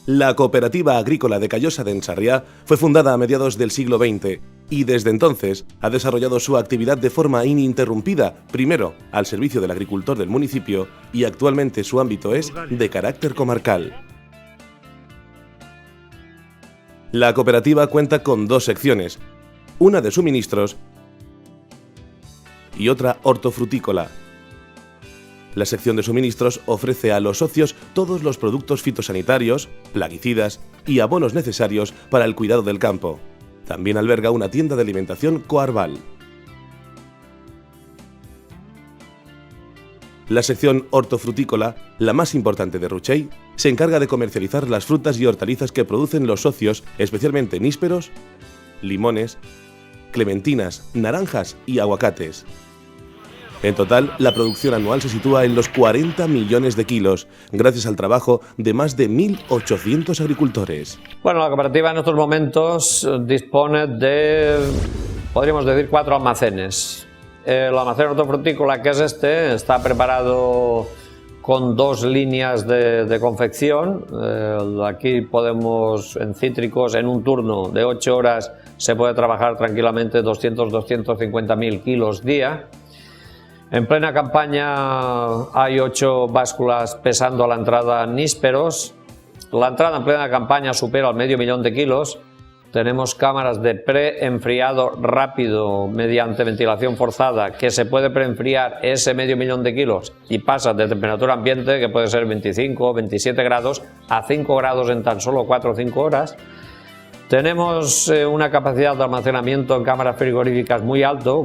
La Cooperativa Agrícola de Callosa d'en Sarrià fue fundada a mediados del siglo XX y desde entonces ha desarrollado su actividad de forma ininterrumpida, primero al servicio del agricultor del municipio y actualmente su ámbito es de carácter comarcal. La cooperativa cuenta con dos secciones, una de suministros y otra hortofrutícola. La sección de suministros ofrece a los socios todos los productos fitosanitarios, plaguicidas y abonos necesarios para el cuidado del campo. También alberga una tienda de alimentación Coarval. La sección hortofrutícola, la más importante de Ruchey, se encarga de comercializar las frutas y hortalizas que producen los socios, especialmente nísperos, limones, clementinas, naranjas y aguacates. En total, la producción anual se sitúa en los 40 millones de kilos, gracias al trabajo de más de 1.800 agricultores. Bueno, la cooperativa en estos momentos dispone de, podríamos decir, 4 almacenes. El almacén hortofrutícola, que es este, está preparado con 2 líneas de confección. Aquí podemos, en cítricos, en un turno de 8 horas, se puede trabajar tranquilamente 200-250.000 kilos día. En plena campaña hay 8 básculas pesando a la entrada nísperos. La entrada en plena campaña supera el medio millón de kilos. Tenemos cámaras de preenfriado rápido mediante ventilación forzada que se puede preenfriar ese medio millón de kilos y pasa de temperatura ambiente, que puede ser 25 o 27 grados, a 5 grados en tan solo 4 o 5 horas. Tenemos una capacidad de almacenamiento en cámaras frigoríficas muy alto,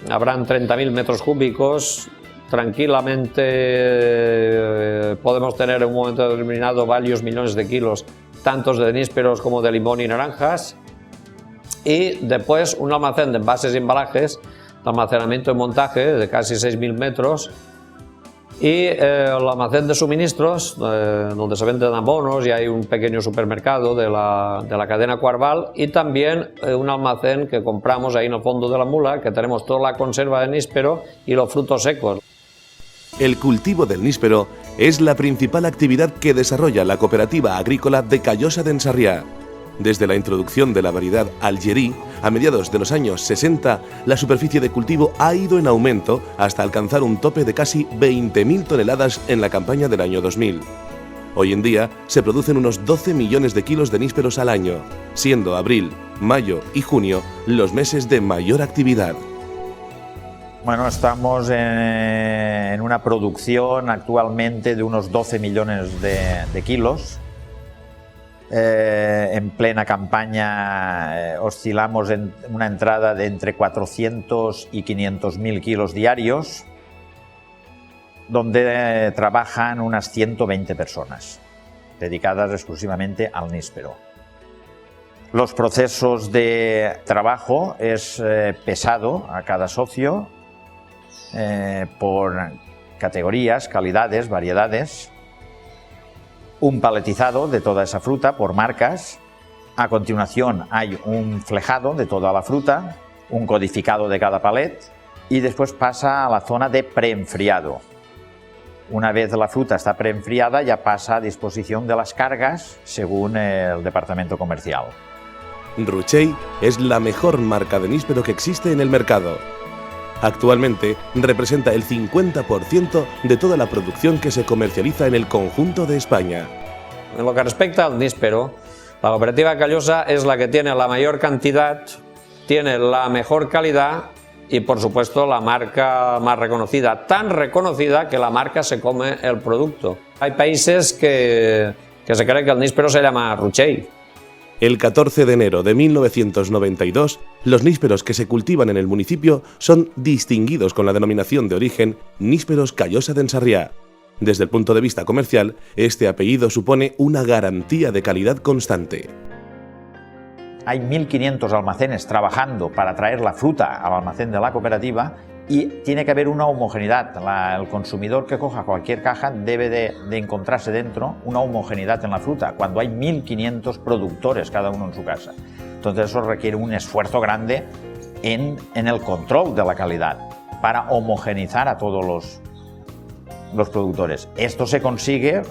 habrán 30.000 metros cúbicos. Tranquilamente podemos tener en un momento determinado varios millones de kilos, tanto de nísperos como de limón y naranjas. Y después un almacén de envases y embalajes, de almacenamiento y montaje de casi 6.000 metros. Y el almacén de suministros, donde se venden abonos y hay un pequeño supermercado de la cadena Coarval, y también un almacén que compramos ahí en el fondo de la mula, que tenemos toda la conserva de níspero y los frutos secos. El cultivo del níspero es la principal actividad que desarrolla la Cooperativa Agrícola de Callosa d'en Sarrià. Desde la introducción de la variedad Algerí, a mediados de los años 60, la superficie de cultivo ha ido en aumento hasta alcanzar un tope de casi 20.000 toneladas en la campaña del año 2000. Hoy en día se producen unos 12 millones de kilos de nísperos al año, siendo abril, mayo y junio los meses de mayor actividad. Bueno, estamos en una producción actualmente de unos 12 millones de kilos. En plena campaña oscilamos en una entrada de entre 400 y 500.000 kilos diarios, donde trabajan unas 120 personas, dedicadas exclusivamente al níspero. Los procesos de trabajo es pesado a cada socio por categorías, calidades, variedades. Un paletizado de toda esa fruta por marcas. A continuación hay un flejado de toda la fruta, un codificado de cada palet y después pasa a la zona de preenfriado. Una vez la fruta está preenfriada ya pasa a disposición de las cargas según el departamento comercial. Ruchey es la mejor marca de níspero que existe en el mercado. Actualmente representa el 50% de toda la producción que se comercializa en el conjunto de España. En lo que respecta al níspero, la cooperativa Callosa es la que tiene la mayor cantidad, tiene la mejor calidad y, por supuesto, la marca más reconocida. Tan reconocida que la marca se come el producto. Hay países que se cree que el níspero se llama Ruchey. El 14 de enero de 1992, los nísperos que se cultivan en el municipio son distinguidos con la denominación de origen Nísperos Callosa d'en Sarrià. Desde el punto de vista comercial, este apellido supone una garantía de calidad constante. Hay 1.500 almacenes trabajando para traer la fruta al almacén de la cooperativa y tiene que haber una homogeneidad. El consumidor que coja cualquier caja debe de encontrarse dentro una homogeneidad en la fruta, cuando hay 1.500 productores cada uno en su casa. Entonces eso requiere un esfuerzo grande en el control de la calidad para homogeneizar a todos los productores. Esto se consigue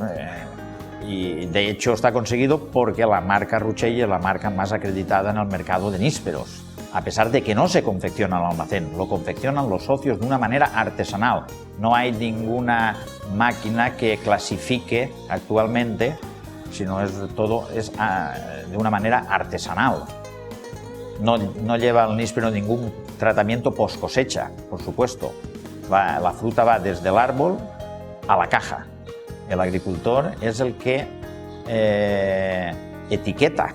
Y de hecho está conseguido porque la marca Ruchell es la marca más acreditada en el mercado de nísperos. A pesar de que no se confecciona en el almacén, lo confeccionan los socios de una manera artesanal. No hay ninguna máquina que clasifique actualmente, sino todo es de una manera artesanal. No lleva el níspero ningún tratamiento post cosecha, por supuesto. La fruta va desde el árbol a la caja. El agricultor es el que etiqueta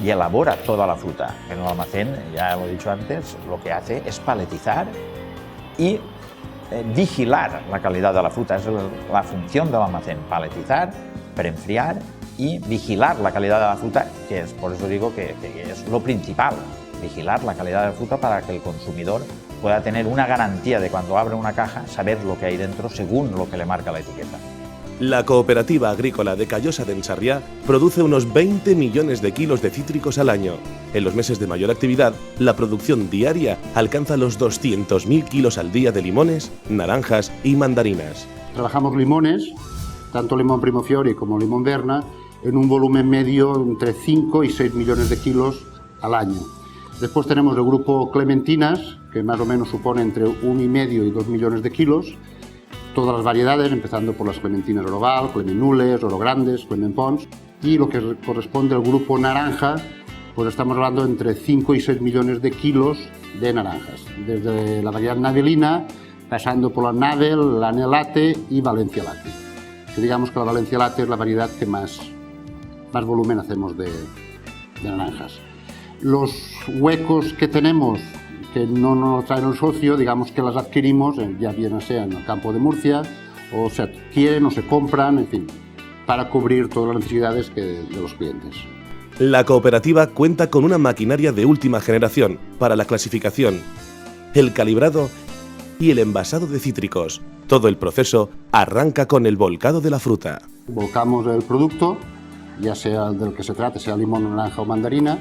y elabora toda la fruta. En el almacén, ya lo he dicho antes, lo que hace es paletizar y vigilar la calidad de la fruta. Es la función del almacén, paletizar, preenfriar y vigilar la calidad de la fruta, que es, por eso digo que es lo principal, vigilar la calidad de la fruta para que el consumidor pueda tener una garantía de cuando abre una caja, saber lo que hay dentro según lo que le marca la etiqueta. La Cooperativa Agrícola de Callosa d'en Sarrià produce unos 20 millones de kilos de cítricos al año. En los meses de mayor actividad, la producción diaria alcanza los 200.000 kilos al día de limones, naranjas y mandarinas. Trabajamos limones, tanto limón Primo Fiori como limón Berna, en un volumen medio entre 5 y 6 millones de kilos al año. Después tenemos el grupo Clementinas, que más o menos supone entre 1,5 y 2 millones de kilos. Todas las variedades, empezando por las clementinas Oroval, Clement Nules, Oro Grandes, Clement Pons, y lo que corresponde al grupo naranja, pues estamos hablando entre 5 y 6 millones de kilos de naranjas, desde la variedad navelina, pasando por la Navel, la Nelate y Valencia Late. Que digamos que la Valencia Late es la variedad que más volumen hacemos de naranjas. Los huecos que tenemos, que no nos traen el socio, digamos que las adquirimos, ya bien sea en el campo de Murcia, o se adquieren o se compran, en fin, para cubrir todas las necesidades de los clientes. La cooperativa cuenta con una maquinaria de última generación para la clasificación, el calibrado y el envasado de cítricos. Todo el proceso arranca con el volcado de la fruta. Volcamos el producto, ya sea del que se trate, sea limón, naranja o mandarina.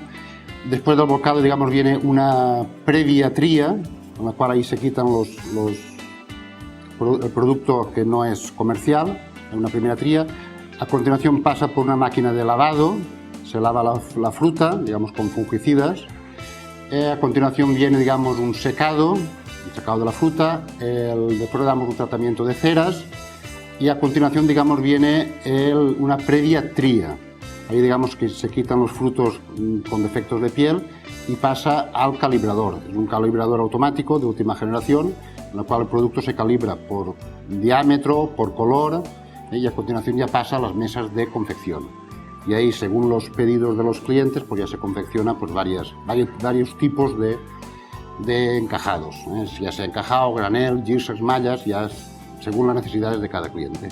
Después del volcado, digamos, viene una previa tría, en la cual ahí se quitan el producto que no es comercial, una primera tría. A continuación pasa por una máquina de lavado, se lava la fruta, digamos, con fungicidas. A continuación viene, digamos, un secado de la fruta. Después le damos un tratamiento de ceras y a continuación, digamos, viene una previa tría. Ahí digamos que se quitan los frutos con defectos de piel y pasa al calibrador. Es un calibrador automático de última generación, en el cual el producto se calibra por diámetro, por color, y a continuación ya pasa a las mesas de confección. Y ahí, según los pedidos de los clientes, pues ya se confecciona pues varios tipos de encajados, ya sea encajado, granel, zigzags, mallas, ya según las necesidades de cada cliente.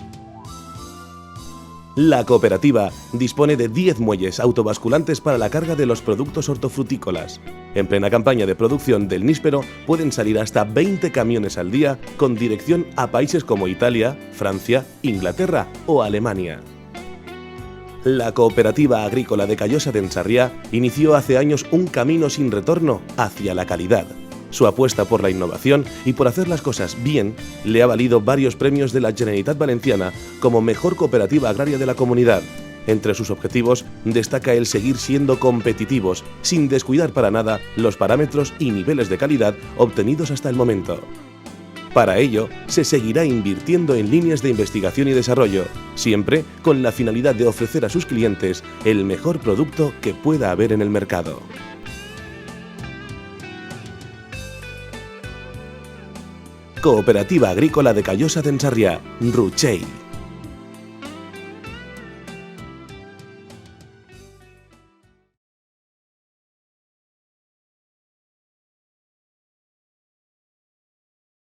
La cooperativa dispone de 10 muelles autobasculantes para la carga de los productos hortofrutícolas. En plena campaña de producción del níspero pueden salir hasta 20 camiones al día con dirección a países como Italia, Francia, Inglaterra o Alemania. La Cooperativa Agrícola de Callosa d'en Sarrià inició hace años un camino sin retorno hacia la calidad. Su apuesta por la innovación y por hacer las cosas bien le ha valido varios premios de la Generalitat Valenciana como mejor cooperativa agraria de la comunidad. Entre sus objetivos destaca el seguir siendo competitivos, sin descuidar para nada los parámetros y niveles de calidad obtenidos hasta el momento. Para ello, se seguirá invirtiendo en líneas de investigación y desarrollo, siempre con la finalidad de ofrecer a sus clientes el mejor producto que pueda haber en el mercado. Cooperativa Agrícola de Callosa d'en Sarrià, Ruchell.